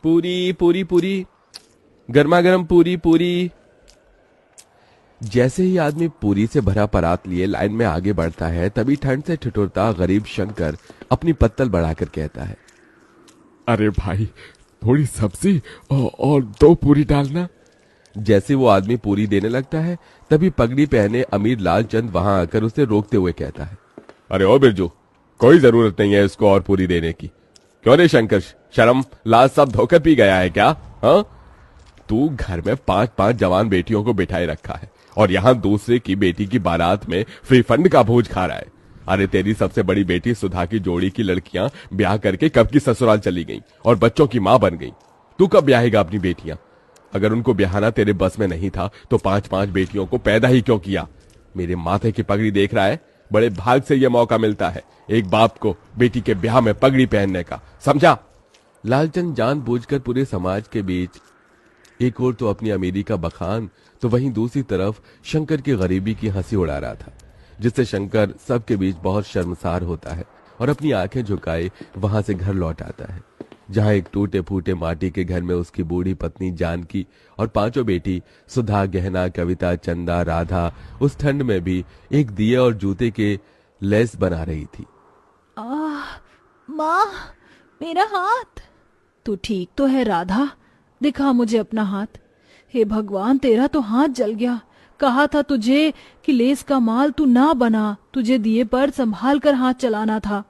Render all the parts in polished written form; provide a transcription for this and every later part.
पूरी पूरी पूरी, गर्मा गर्म पूरी पूरी। जैसे ही आदमी पूरी से भरा परात लिए लाइन में आगे बढ़ता है, तभी ठंड से ठिठुरता गरीब शंकर अपनी पत्तल बढ़ाकर कहता है, अरे भाई, थोड़ी सब्जी और 2 पूरी डालना। जैसे वो आदमी पूरी देने लगता है, तभी पगड़ी पहने अमीर लालचंद वहां आकर उसे रोकते हुए कहता है, अरे ओ बिरजू, कोई जरूरत नहीं है इसको और पूरी देने की। क्यों रे शंकर, शर्म लाज सब धोकर पी गया है क्या? हाँ, तू घर में 5-5 जवान बेटियों को बिठाए रखा है और यहाँ दूसरे की बेटी की बारात में फ्री फंड का भोज खा रहा है। अरे तेरी सबसे बड़ी बेटी सुधा की जोड़ी की लड़कियां ब्याह करके कब की ससुराल चली गईं और बच्चों की मां बन गईं। तू कब ब्याहेगा अपनी बेटियां? अगर उनको ब्याहना तेरे बस में नहीं था तो 5-5 बेटियों को पैदा ही क्यों किया? मेरे माथे की पगड़ी देख रहा है, बड़े भाग से यह मौका मिलता है एक बाप को बेटी के ब्याह में पगड़ी पहनने का, समझा? लालचंद जानबूझकर पूरे समाज के बीच एक ओर तो अपनी अमीरी का बखान, तो वहीं दूसरी तरफ शंकर की गरीबी की हंसी उड़ा रहा था, जिससे शंकर सबके बीच बहुत शर्मसार होता है और अपनी आंखें झुकाए वहां से घर लौट आता है, जहां एक टूटे फूटे माटी के घर में उसकी बूढ़ी पत्नी जानकी और 5 बेटी सुधा, गहना, कविता, चंदा, राधा उस ठंड में भी एक दिए और जूते के लेस बना रही थी। माँ, मेरा हाथ। तू ठीक तो है राधा? दिखा मुझे अपना हाथ। हे भगवान, तेरा तो हाथ जल गया। कहा था तुझे कि लेस का माल तू ना बना, तुझे दिए पर संभाल कर हाथ चलाना था।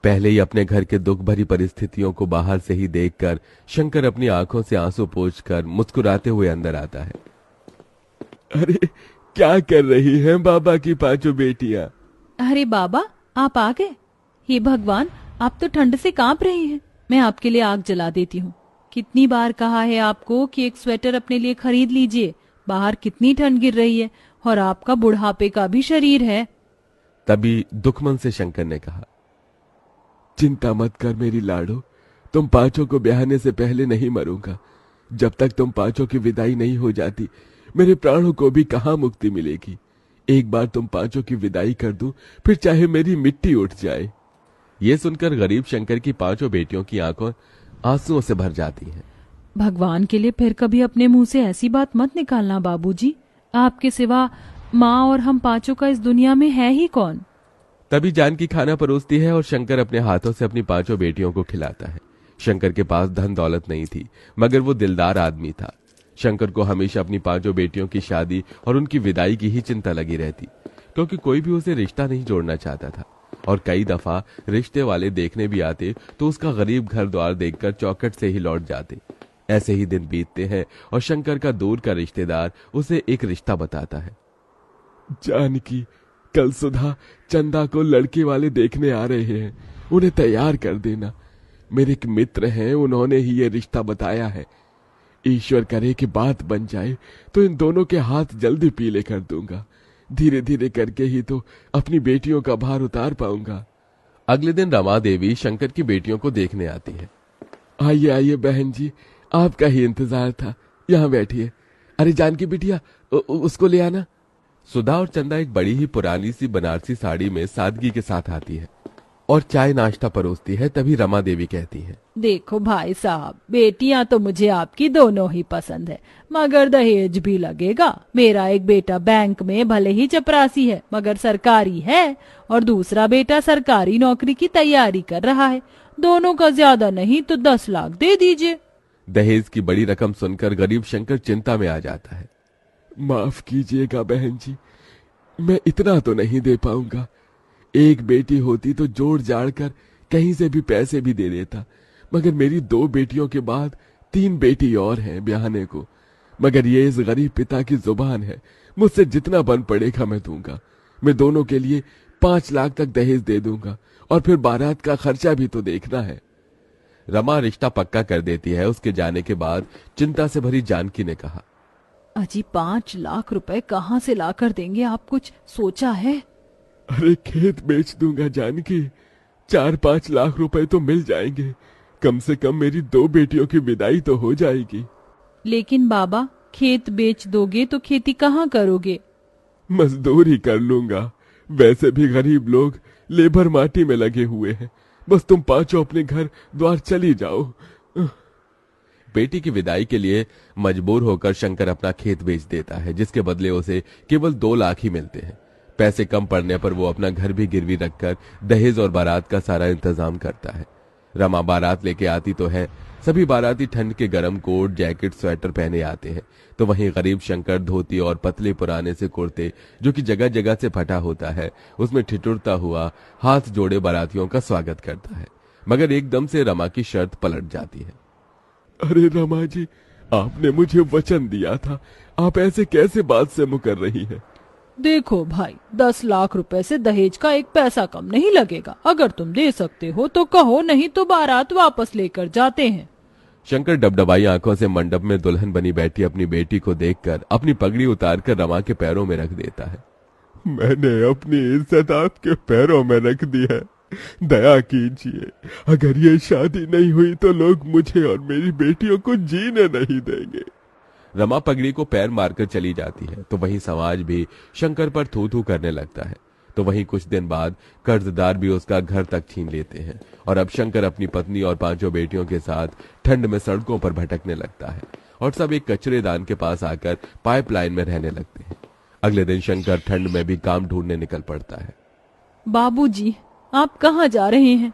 पहले ही अपने घर के दुख भरी परिस्थितियों को बाहर से ही देखकर शंकर अपनी आंखों से आंसू पोंछकर मुस्कुराते हुए अंदर आता है। अरे क्या कर रही हैं बाबा की 5 बेटियां? अरे बाबा, आप आ गए। हे भगवान, आप तो ठंड से कांप रही हैं। मैं आपके लिए आग जला देती हूँ। कितनी बार कहा है आपको कि एक स्वेटर अपने लिए खरीद लीजिए, बाहर कितनी ठंड गिर रही है और आपका बुढ़ापे का भी शरीर है। तभी दुखमन से शंकर ने कहा, चिंता मत कर मेरी लाडो, तुम 5 को ब्याहने से पहले नहीं मरूंगा। जब तक तुम 5 की विदाई नहीं हो जाती, मेरे प्राणों को भी कहाँ मुक्ति मिलेगी। एक बार तुम 5 की विदाई कर दूं, फिर चाहे मेरी मिट्टी उठ जाए। ये सुनकर गरीब शंकर की 5 बेटियों की आंखों आंसुओं से भर जाती हैं। भगवान के लिए फिर कभी अपने मुंह से ऐसी बात मत निकालना बाबूजी। आपके सिवा माँ और हम 5 का इस दुनिया में है ही कौन? तभी जानकी खाना परोसती है और शंकर अपने हाथों से अपनी 5 बेटियों को खिलाता है। शंकर के पास धन दौलत नहीं थी, मगर वो दिलदार आदमी था। शंकर को हमेशा अपनी 5 बेटियों की शादी और उनकी विदाई की ही चिंता लगी रहती, क्योंकि कोई भी उसे रिश्ता नहीं जोड़ना चाहता था। और कई दफा रिश्ते वाले देखने भी आते तो उसका गरीब घर द्वार देखकर चौखट से ही लौट जाते। ऐसे ही दिन बीतते हैं और शंकर का दूर का रिश्तेदार उसे एक रिश्ता बताता है। जानकी, कल सुधा चंदा को लड़के वाले देखने आ रहे हैं, उन्हें तैयार कर देना। मेरे एक मित्र हैं, उन्होंने ही ये रिश्ता बताया है। ईश्वर करे कि बात बन जाए तो इन दोनों के हाथ जल्दी पीले कर दूंगा। धीरे धीरे करके ही तो अपनी बेटियों का भार उतार पाऊंगा। अगले दिन रमा देवी शंकर की बेटियों को देखने आती है। आइए आइए बहन जी, आपका ही इंतजार था, यहाँ बैठिए। अरे जानकी बिटिया, उसको ले आना। सुधा और चंदा एक बड़ी ही पुरानी सी बनारसी साड़ी में सादगी के साथ आती है और चाय नाश्ता परोसती है। तभी रमा देवी कहती है, देखो भाई साहब, बेटियां तो मुझे आपकी दोनों ही पसंद है, मगर दहेज भी लगेगा। मेरा एक बेटा बैंक में भले ही चपरासी है मगर सरकारी है, और दूसरा बेटा सरकारी नौकरी की तैयारी कर रहा है। दोनों का ज्यादा नहीं तो 10 लाख दे दीजिए। दहेज की बड़ी रकम सुनकर गरीब शंकर चिंता में आ जाता है। माफ कीजिएगा बहन जी, मैं इतना तो नहीं दे पाऊंगा। एक बेटी होती तो जोड़ जाड़ कर कहीं से भी पैसे भी दे देता, मगर मेरी 2 बेटियों के बाद 3 बेटी और हैं ब्याहने को। मगर ये इस गरीब पिता की जुबान है, मुझसे जितना बन पड़ेगा मैं दूंगा। मैं दोनों के लिए 5 लाख तक दहेज दे दूंगा, और फिर बारात का खर्चा भी तो देखना है। रमा रिश्ता पक्का कर देती है। उसके जाने के बाद चिंता से भरी जानकी ने कहा, अजी 5 लाख रुपए कहाँ से ला कर देंगे? आप कुछ सोचा है? अरे खेत बेच दूंगा जानकी, 4-5 लाख रुपए तो मिल जाएंगे। कम से कम मेरी 2 बेटियों की विदाई तो हो जाएगी। लेकिन बाबा, खेत बेच दोगे तो खेती कहाँ करोगे? मजदूरी कर लूंगा। वैसे भी गरीब लोग लेबर माटी में लगे हुए हैं। बस तुम 5 अपने घर द्वार चली जाओ। बेटी की विदाई के लिए मजबूर होकर शंकर अपना खेत बेच देता है, जिसके बदले उसे केवल 2 लाख ही मिलते हैं। पैसे कम पड़ने पर वो अपना घर भी गिरवी रखकर दहेज और बारात का सारा इंतजाम करता है। रमा बारात लेके आती तो है, सभी बाराती ठंड के गर्म कोट, जैकेट, स्वेटर पहने आते हैं, तो वहीं गरीब शंकर धोती और पतले पुराने से कुर्ते, जो कि जगह जगह से फटा होता है, उसमें ठिठुरता हुआ हाथ जोड़े बारातियों का स्वागत करता है। मगर एकदम से रमा की शर्त पलट जाती है। अरे रमा जी, आपने मुझे वचन दिया था, आप ऐसे कैसे बात से मुकर रही हैं? देखो भाई, 10 लाख रुपए से दहेज का 1 पैसा कम नहीं लगेगा। अगर तुम दे सकते हो तो कहो, नहीं तो बारात वापस लेकर जाते हैं। शंकर डबडबाई आंखों से मंडप में दुल्हन बनी बैठी अपनी बेटी को देखकर अपनी पगड़ी उतारकर रमा के पैरों में रख देता है। मैंने अपनी इज्जत आपके पैरों में रख दी है, दया कीजिए। अगर ये शादी नहीं हुई तो लोग मुझे और मेरी बेटियों को जीने नहीं देंगे। रमा पगड़ी को पैर मारकर चली जाती है, तो वहीं समाज भी शंकर पर थू थू करने लगता है। तो वहीं कुछ दिन बाद कर्जदार भी उसका घर तक छीन लेते हैं और अब शंकर अपनी पत्नी और 5 बेटियों के साथ ठंड में सड़कों पर भटकने लगता है और सब एक कचरेदान के पास आकर पाइपलाइन में रहने लगते हैं। अगले दिन शंकर ठंड में भी काम ढूंढने निकल पड़ता है। बाबूजी, आप कहाँ जा रहे हैं?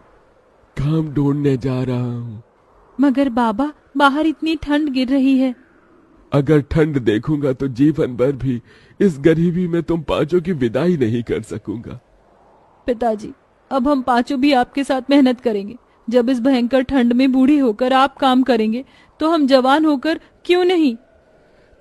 काम ढूंढने जा रहा हूँ। मगर बाबा, बाहर इतनी ठंड गिर रही है। अगर ठंड देखूंगा तो जीवन भर भी इस गरीबी में तुम 5 की विदाई नहीं कर सकूंगा। पिताजी, अब हम 5 भी आपके साथ मेहनत करेंगे। जब इस भयंकर ठंड में बूढ़ी होकर आप काम करेंगे तो हम जवान होकर क्यों नहीं?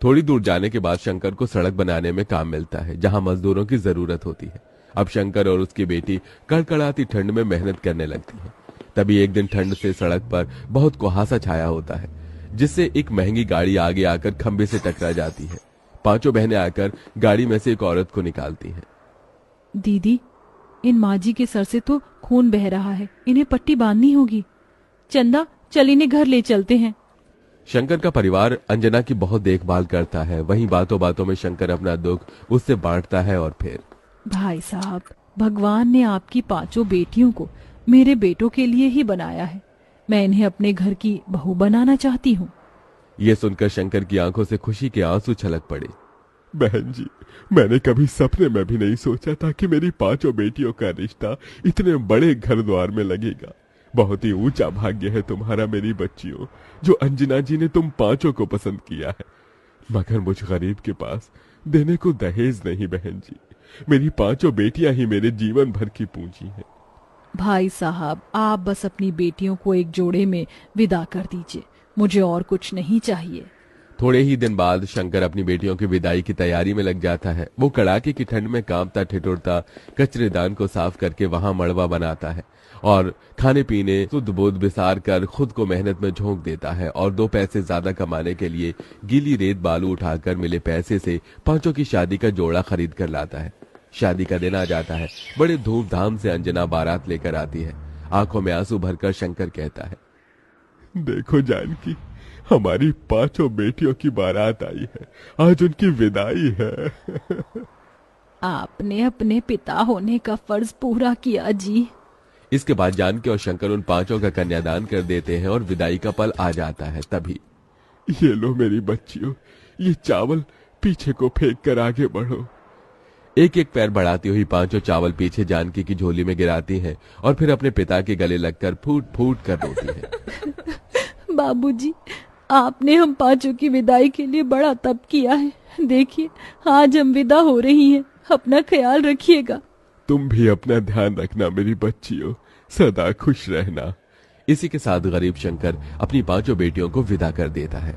थोड़ी दूर जाने के बाद शंकर को सड़क बनाने में काम मिलता है, जहां मजदूरों की जरूरत होती है। अब शंकर और उसकी बेटी कड़कड़ाती ठंड में मेहनत करने लगती है। तभी एक दिन ठंड से सड़क पर बहुत कुहासा छाया होता है, जिससे एक महंगी गाड़ी आगे आकर खंबे से टकरा जाती है। 5 बहनें आकर गाड़ी में से एक औरत को निकालती हैं। दीदी, इन माँ जी के सर से तो खून बह रहा है, इन्हें पट्टी बांधनी होगी। चंदा, चल इन्हें घर ले चलते हैं। शंकर का परिवार अंजना की बहुत देखभाल करता है। वहीं बातों बातों में शंकर अपना दुख उससे बांटता है और फिर, भाई साहब, भगवान ने आपकी 5 बेटियों को मेरे बेटों के लिए ही बनाया है। मैं इन्हें अपने घर की बहू बनाना चाहती हूँ। ये सुनकर शंकर की आंखों से खुशी के आंसू छलक पड़े। बहन जी, मैंने कभी सपने में भी नहीं सोचा था कि मेरी 5 बेटियों का रिश्ता इतने बड़े घर द्वार में लगेगा। बहुत ही ऊंचा भाग्य है तुम्हारा मेरी बच्चियों, जो अंजना जी ने तुम 5 को पसंद किया है। मगर मुझ गरीब के पास देने को दहेज नहीं बहन जी। मेरी 5 बेटियां ही मेरे जीवन भर की पूंजी है। भाई साहब, आप बस अपनी बेटियों को एक जोड़े में विदा कर दीजिए, मुझे और कुछ नहीं चाहिए। थोड़े ही दिन बाद शंकर अपनी बेटियों की विदाई की तैयारी में लग जाता है। वो कड़ाके की ठंड में कांपता ठिठुरता कचरेदान को साफ करके वहां मड़वा बनाता है और खाने पीने शुद्ध बोध बिसार कर खुद को मेहनत में झोंक देता है और 2 पैसे ज्यादा कमाने के लिए गीली रेत बालू उठाकर मिले पैसे से 5 की शादी का जोड़ा खरीद कर लाता है। शादी का दिन आ जाता है। बड़े धूमधाम से अंजना बारात लेकर आती है। आंखों में आंसू भरकर शंकर कहता है, देखो जानकी, हमारी 5 बेटियों की बारात आई है, आज उनकी विदाई है। आपने अपने पिता होने का फर्ज पूरा किया जी। इसके बाद जानकी और शंकर उन 5 का कन्यादान कर देते हैं और विदाई का पल आ जाता है। तभी, ये लो मेरी बच्चियों, ये चावल पीछे को फेंक कर आगे बढ़ो। एक एक पैर बढ़ाती हुई 5 चावल पीछे जानकी की झोली में गिराती हैं और फिर अपने पिता के गले लगकर फूट फूट कर रोती हैं। बाबूजी, आपने हम 5 की विदाई के लिए बड़ा तप किया है। देखिए, आज हम विदा हो रही हैं। अपना ख्याल रखिएगा। तुम भी अपना ध्यान रखना मेरी बच्चियों, सदा खुश रहना। इसी के साथ गरीब शंकर अपनी 5 बेटियों को विदा कर देता है।